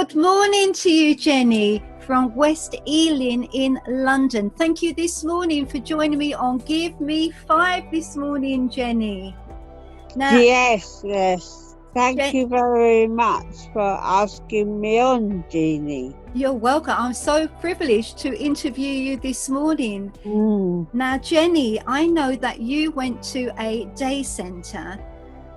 Good morning to you, Jenny, from West Ealing in London. Thank you this morning for joining me on Give Me Five this morning, Jenny. Now, yes. Thank you very much for asking me on, Jeannie. You're welcome. I'm so privileged to interview you this morning. Now, Jenny, I know that you went to a day centre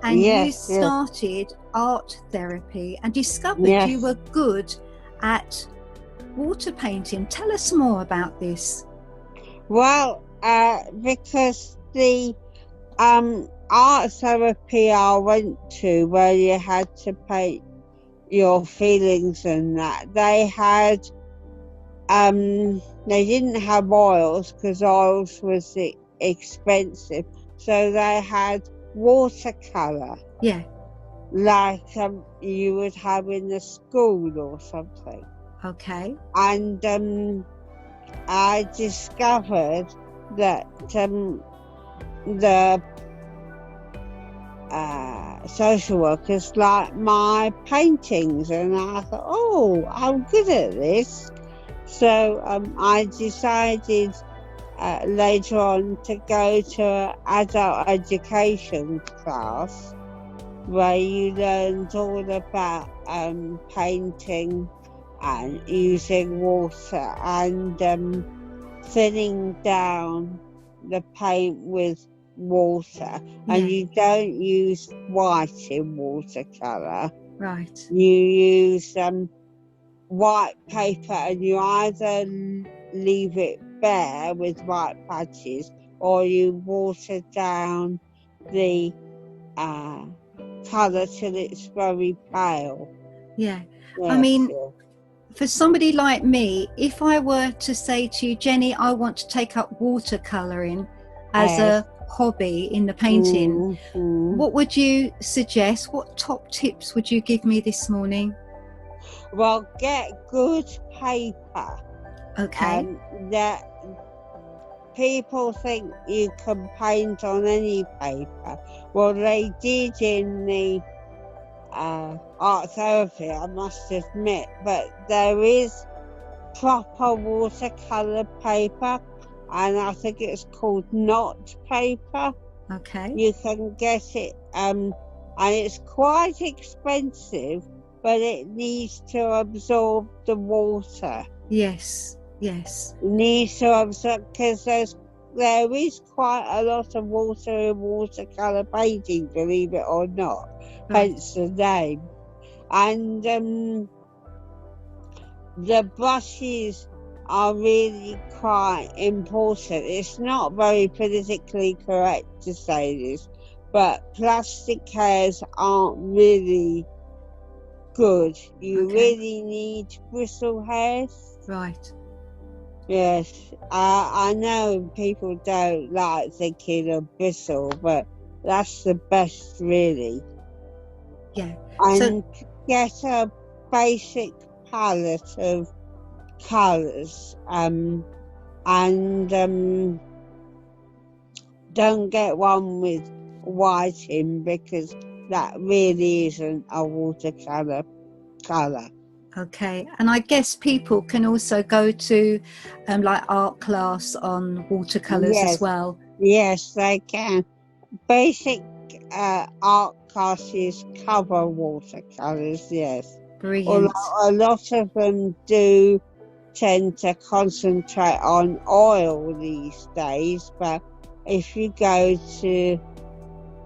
and you started art therapy and discovered you were good at water painting. Tell us more about this. Well, because the art therapy I went to, where you had to paint your feelings and that, they had they didn't have oils because oils was expensive, so they had watercolor, like you would have in the school or something. Okay. And I discovered that the social workers liked my paintings, and I thought, oh, I'm good at this. So I decided later on to go to an adult education class where you learned all about painting and using water and thinning down the paint with water. And you don't use white in watercolour. Right. You use white paper, and you either leave it bare with white patches or you water down the colour till it's very pale. I mean, for somebody like me, if I were to say to you, Jenny, I want to take up watercolouring as a hobby in the painting, what would you suggest? What top tips would you give me this morning? Well, get good paper. Okay. That people think you can paint on any paper. Well, they did in the art therapy, I must admit, but there is proper watercolour paper, and I think it's called knot paper. Okay. You can get it, and it's quite expensive, but it needs to absorb the water. Yes. It needs to absorb, because there is quite a lot of water in watercolour painting, believe it or not, hence the name. And the brushes are really quite important. It's not very politically correct to say this, but plastic hairs aren't really good. You really need bristle hairs. Right. Yes, I know people don't like thinking of bristle, but that's the best, really. And get a basic palette of colours, and don't get one with white in, because that really isn't a watercolour colour. Okay, and I guess people can also go to like art class on watercolours as well. Yes, they can. Basic art classes cover watercolours, Brilliant. Although a lot of them do tend to concentrate on oil these days, but if you go to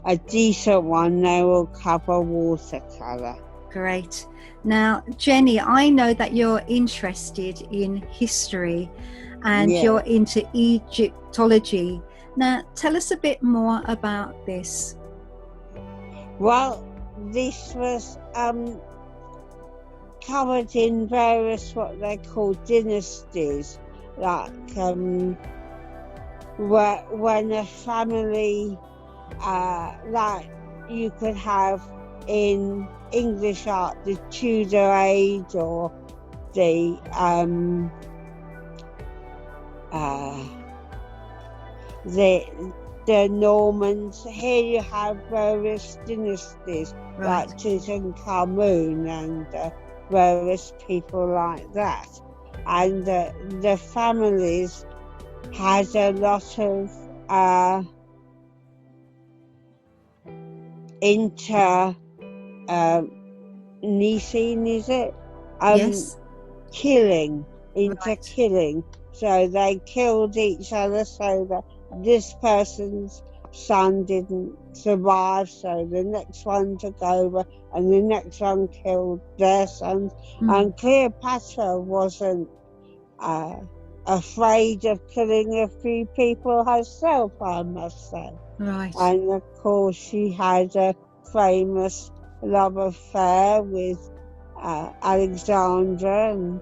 a decent one, they will cover watercolour. Great. Now, Jenny, I know that you're interested in history and you're into Egyptology. Now, tell us a bit more about this. Well, this was covered in various what they call dynasties, like when a family, like you could have in English art the Tudor age or the Normans. Here you have various dynasties, like Tutankhamun and various people like that. And the families had a lot of internecine, is it? Yes. Killing, Right. killing. So they killed each other so that this person's son didn't survive, so the next one took over and the next one killed their sons. And Cleopatra wasn't afraid of killing a few people herself, I must say. Right. And of course she had a famous love affair with Alexandra. And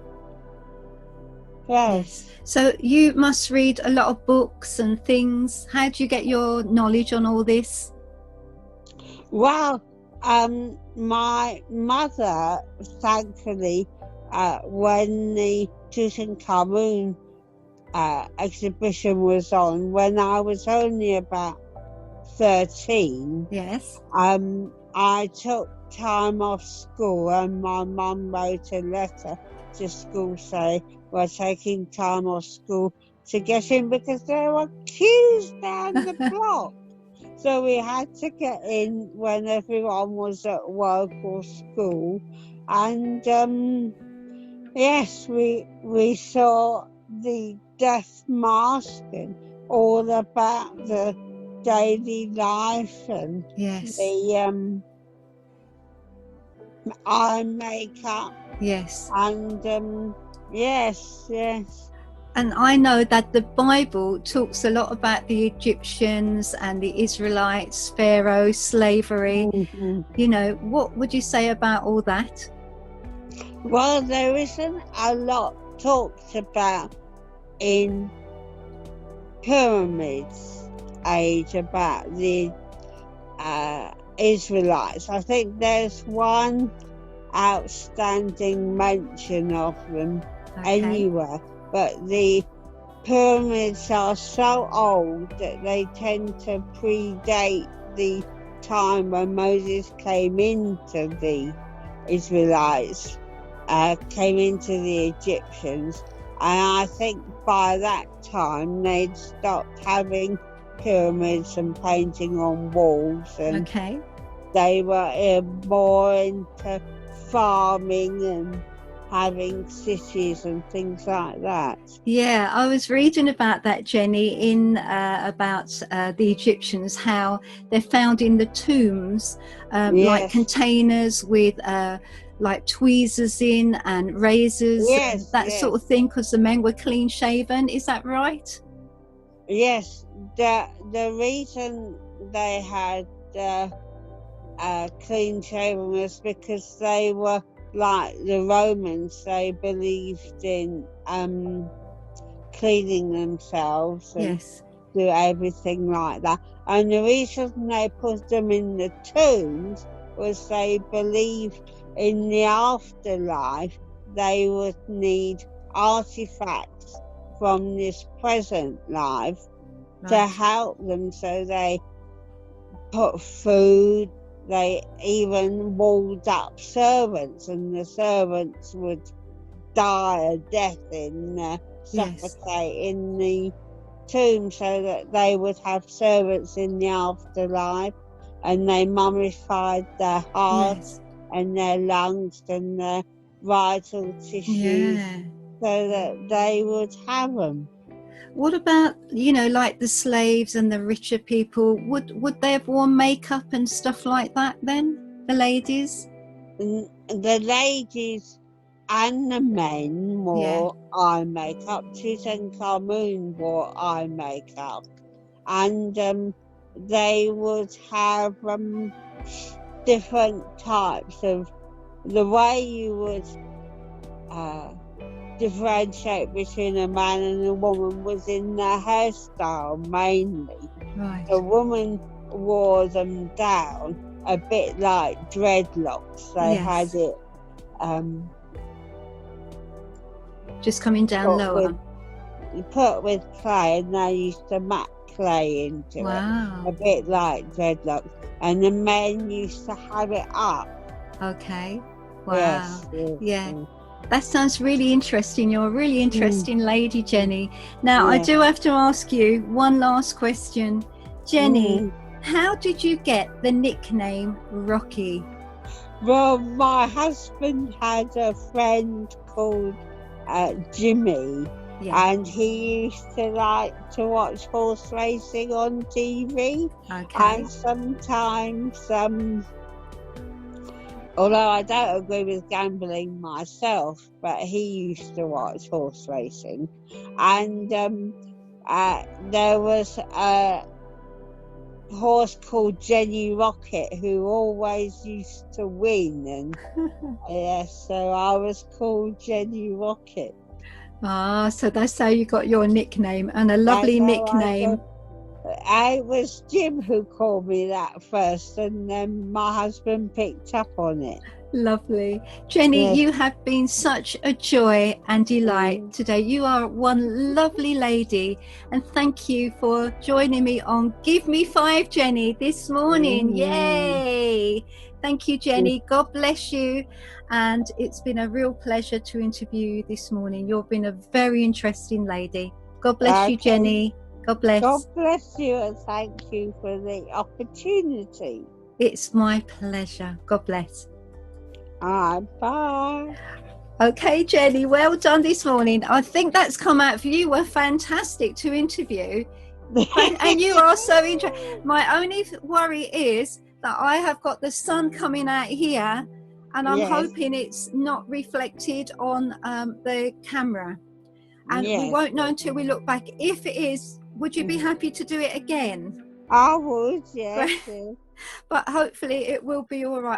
yes. So you must read a lot of books and things. How do you get your knowledge on all this? Well, my mother, thankfully, when the Tutankhamun exhibition was on, when I was only about 13, yes, I took time off school, and my mum wrote a letter to school saying we're taking time off school to get in because there were queues down the block. So we had to get in when everyone was at work or school. And yes, we saw the death mask and all about the daily life and the eye makeup. Yes. And yes. And I know that the Bible talks a lot about the Egyptians and the Israelites, Pharaoh, slavery. You know, what would you say about all that? Well, there isn't a lot talked about in Pyramids Age about the Israelites. I think there's one outstanding mention of them anywhere. But the pyramids are so old that they tend to predate the time when Moses came into the Israelites, came into the Egyptians. And I think by that time they'd stopped having pyramids and painting on walls. And they were more into farming and having cities and things like that. Yeah, I was reading about that, Jenny, in about the Egyptians, how they're found in the tombs, like containers with like tweezers in and razors, and that sort of thing, because the men were clean shaven. Is that right? Yes, the reason they had clean shaven was because they were like the Romans. They believed in cleaning themselves and do everything like that. And the reason they put them in the tombs was they believed in the afterlife they would need artifacts from this present life to help them. So they put food, they even walled up servants, and the servants would die a death in suffocate in the tomb, so that they would have servants in the afterlife. And they mummified their hearts and their lungs and their vital tissues so that they would have them. What about, you know, like the slaves and the richer people? Would they have worn makeup and stuff like that then, the ladies? The ladies and the men wore eye makeup. Tutankhamun wore eye makeup. And they would have different types of... The way you would differentiate between a man and a woman was in their hairstyle mainly. The woman wore them down a bit like dreadlocks. They had it just coming down lower. Put with clay, and they used to mat clay into it, a bit like dreadlocks. And the men used to have it up. Wow. Yes, Yeah. That sounds really interesting. You're a really interesting lady, Jenny. Now, I do have to ask you one last question. Jenny, how did you get the nickname Rocky? Well, my husband had a friend called Jimmy, and he used to like to watch horse racing on TV. And sometimes, although I don't agree with gambling myself, but he used to watch horse racing. And there was a horse called Jenny Rocket who always used to win, and so I was called Jenny Rocket. Ah, so that's how you got your nickname, and a lovely nickname. It was Jim who called me that first, and then my husband picked up on it. Lovely. Jenny, you have been such a joy and delight today. You are one lovely lady, and thank you for joining me on Give Me Five, Jenny, this morning. Yay! Thank you, Jenny. God bless you. And it's been a real pleasure to interview you this morning. You've been a very interesting lady. God bless you, Jenny. God bless. God bless you, and thank you for the opportunity. It's my pleasure. God bless. Bye. Okay, Jenny, well done this morning. I think that's come out for you. You were fantastic to interview. And you are so interesting. My only worry is that I have got the sun coming out here, and I'm hoping it's not reflected on the camera. And we won't know until we look back. If it is, would you be happy to do it again? I would, yes. But hopefully it will be all right.